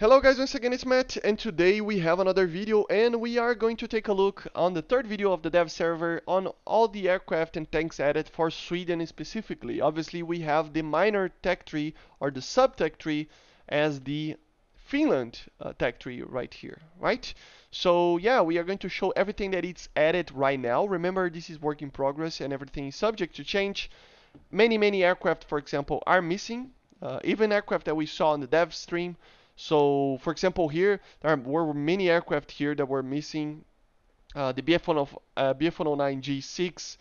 Hello guys, once again it's Matt, and today we have another video, and we are going to take a look on the third video of the dev server on all the aircraft and tanks added for Sweden specifically. Obviously we have the minor tech tree or the sub tech tree as the Finland tech tree right here, right? So yeah, we are going to show everything that it's added right now. Remember, this is work in progress and everything is subject to change. Many aircraft, for example, are missing, even aircraft that we saw on the dev stream. So, for example, here there were many aircraft here that were missing. The BF-109 G6,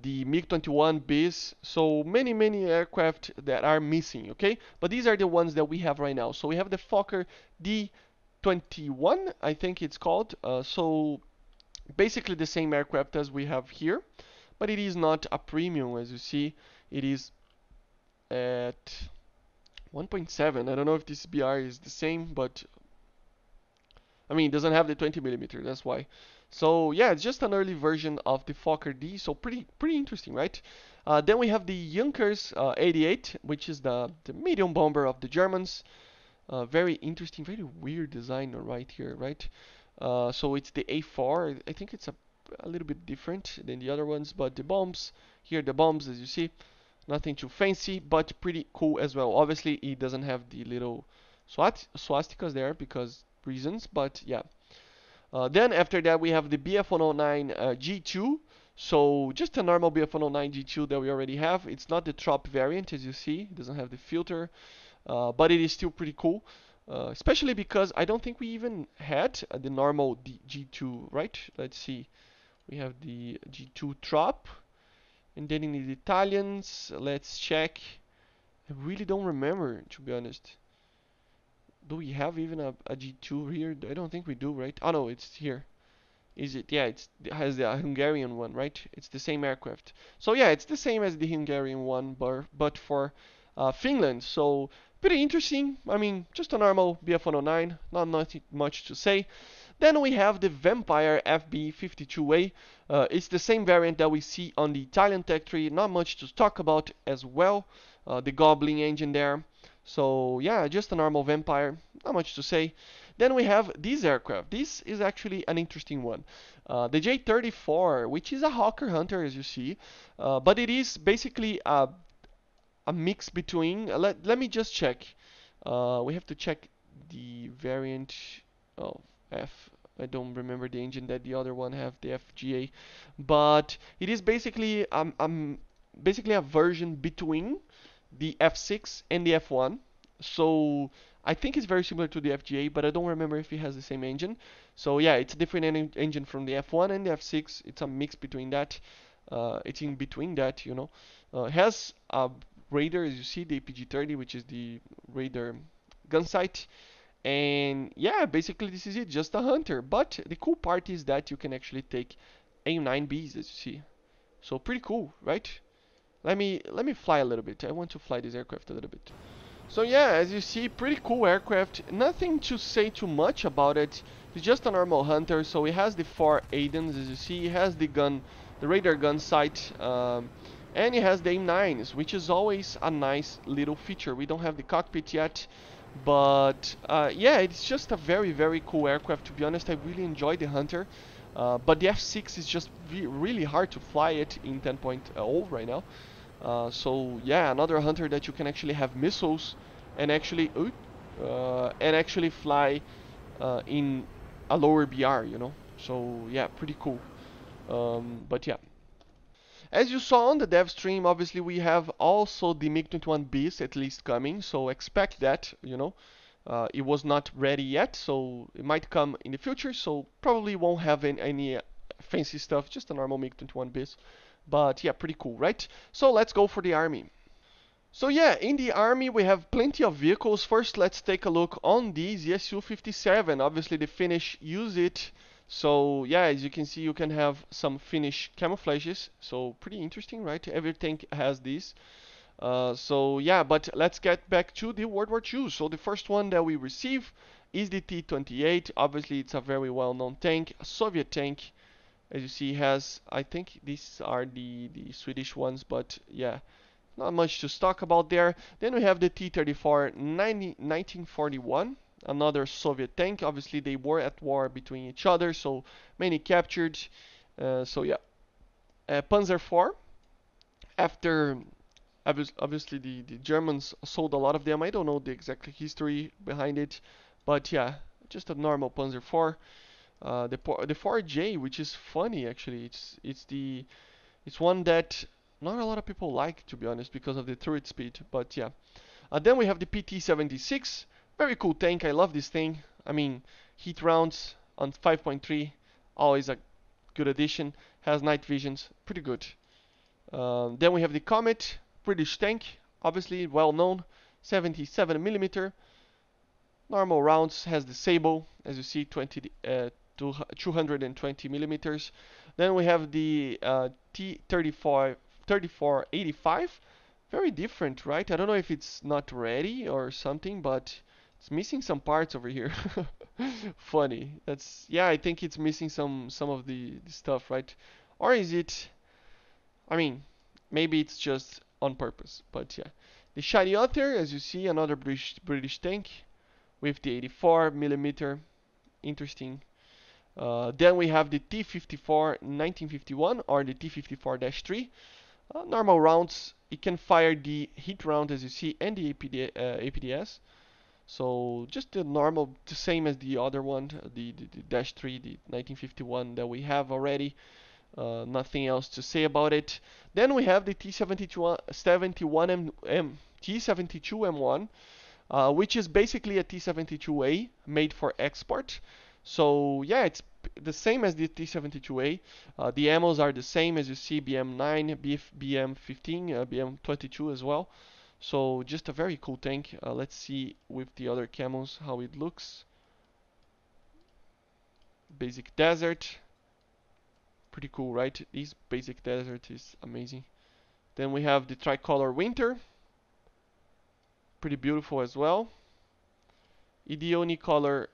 the Mig21 Beast. So many aircraft that are missing. Okay, but these are the ones that we have right now. So we have the Fokker D21, I think it's called. So basically the same aircraft as we have here, but it is not a premium, as you see. It is at 1.7. I don't know if this BR is the same, but I mean, it doesn't have the 20mm, that's why. So yeah, it's just an early version of the Fokker D, so pretty interesting, right? Then we have the Junkers 88, which is the medium bomber of the Germans. Very interesting, very weird design right here, right? So it's the A4. I think it's a little bit different than the other ones, but the bombs, here the bombs, as you see, nothing too fancy, but pretty cool as well. Obviously, it doesn't have the little swastikas there because reasons, but yeah. Then after that, we have the BF-109 G2. So just a normal BF-109 G2 that we already have. It's not the Trop variant, as you see. It doesn't have the filter, but it is still pretty cool. Especially because I don't think we even had the normal G2, right? Let's see. We have the G2 Trop. And then in the Italians, let's check. I really don't remember, to be honest. Do we have even a G2 here? I don't think we do, right? Oh no, it's here. Is it? Yeah, it has the Hungarian one, right? It's the same aircraft. So yeah, it's the same as the Hungarian one, but for Finland. So pretty interesting. I mean, just a normal BF-109, not nothing much to say. Then we have the Vampire FB52A. It's the same variant that we see on the Italian tech tree. Not much to talk about as well. The Goblin engine there. So yeah, just a normal Vampire. Not much to say. Then we have this aircraft. This is actually an interesting one. The J34, which is a Hawker Hunter, as you see. But it is basically a mix between. Let me just check. We have to check the variant. Oh, F. I don't remember the engine that the other one have, the FGA, but it is basically basically a version between the F6 and the F1. So I think it's very similar to the FGA, but I don't remember if it has the same engine. So yeah, it's a different engine from the F1 and the F6. It's a mix between that. It's in between that, you know. It has a radar, as you see, the APG-30, which is the radar gun sight. And yeah, basically this is it, just a hunter. But the cool part is that you can actually take AIM-9Bs, as you see. So pretty cool, right? Let me fly a little bit. I want to fly this aircraft a little bit. So yeah, as you see, pretty cool aircraft. Nothing to say too much about it. It's just a normal hunter. So it has the 4 AIDANs, as you see. It has the gun, the radar gun sight, and it has the AIM-9s, which is always a nice little feature. We don't have the cockpit yet. But yeah, it's just a very cool aircraft. To be honest, I really enjoy the Hunter. But the F6 is just really hard to fly it in 10.0 right now. So yeah, another Hunter that you can actually have missiles and actually fly in a lower BR, you know. So yeah, pretty cool. But yeah. As you saw on the dev stream, obviously we have also the Mig21 Beast at least coming, so expect that, you know. It was not ready yet, so it might come in the future, so probably won't have any fancy stuff, just a normal Mig21 Beast. But yeah, pretty cool, right? So let's go for the army. So yeah, in the army we have plenty of vehicles. First, let's take a look on the ZSU-57. Obviously the Finnish use it. So yeah, as you can see, you can have some Finnish camouflages. So pretty interesting, right? Every tank has these. So yeah, but let's get back to the World War II. So the first one that we receive is the T-28. Obviously, it's a very well-known tank, a Soviet tank. As you see, it has, I think these are the Swedish ones, but yeah, not much to talk about there. Then we have the T-34 1941. another Soviet tank. Obviously, they were at war between each other, so many captured. So yeah, Panzer IV. After obviously the Germans sold a lot of them. I don't know the exact history behind it, but yeah, just a normal Panzer IV. The 4J, which is funny actually. It's one that not a lot of people like, to be honest, because of the turret speed. But yeah. Then we have the PT-76. Very cool tank. I love this thing. I mean, heat rounds on 5.3, always a good addition. Has night visions, pretty good. Then we have the Comet British tank, obviously well known, 77 millimeter. Normal rounds, has the Sable, as you see, 220 millimeters. Then we have the T-3485. Very different, right? I don't know if it's not ready or something, but it's missing some parts over here. Funny. Yeah, I think it's missing some of the stuff, right? Or is it? I mean, maybe it's just on purpose, but yeah. The Shiny Otter, as you see, another British tank with the 84 millimeter. Interesting. Then we have the T-54 1951 or the T-54-3. Normal rounds. It can fire the hit round, as you see, and the APDS. So just the normal, the same as the other one, the Dash 3, the 1951 that we have already. Nothing else to say about it. Then we have the T72M1, which is basically a T72A made for export. So yeah, it's the same as the T72A. The ammos are the same as you see, BM9, BM15, BM22 as well. So just a very cool tank. Let's see with the other camos how it looks. Basic desert. Pretty cool, right? This basic desert is amazing. Then we have the tricolor winter. Pretty beautiful as well. Ideoni color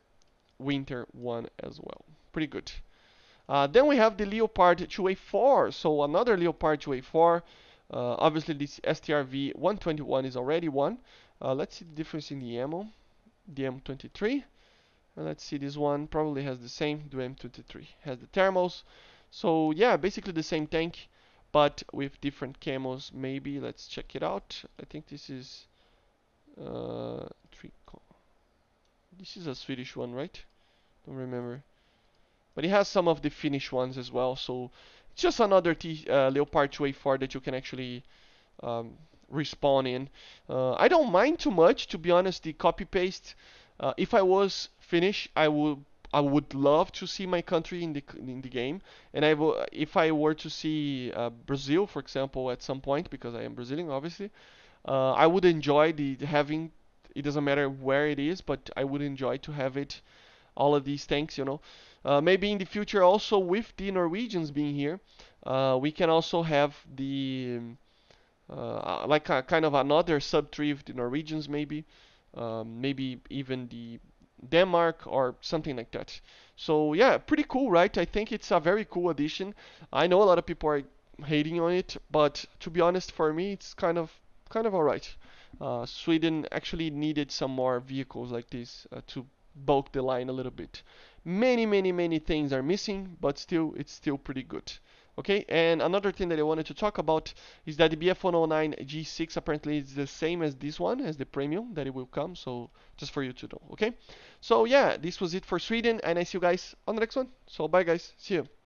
winter one as well. Pretty good. Then we have the Leopard 2A4. So another Leopard 2A4. Obviously this STRV 121 is already one. Let's see the difference in the ammo. The M23. Let's see, this one probably has the same. The M23 has the thermals. So yeah, basically the same tank, but with different camos. Maybe let's check it out. I think this is this is a Swedish one, right? Don't remember. But it has some of the Finnish ones as well. So it's just another Leopard 2A4 that you can actually respawn in. I don't mind too much, to be honest. The copy paste. If I was Finnish, I would love to see my country in the game, and if I were to see Brazil, for example, at some point, because I am Brazilian, obviously, I would enjoy the having. It doesn't matter where it is, but I would enjoy to have it. All of these tanks, you know. Maybe in the future, also with the Norwegians being here, we can also have the like a kind of another sub tree of the Norwegians, maybe. Maybe even the Denmark or something like that. So yeah, pretty cool, right? I think it's a very cool addition. I know a lot of people are hating on it, but to be honest, for me, it's kind of alright. Sweden actually needed some more vehicles like this to bulk the line a little bit. Many things are missing, but still, it's still pretty good. Okay, and another thing that I wanted to talk about is that the BF109 G6 apparently is the same as this one, as the premium that it will come. So just for you to know. Okay, so yeah, this was it for Sweden, and I see you guys on the next one. So bye guys, see you.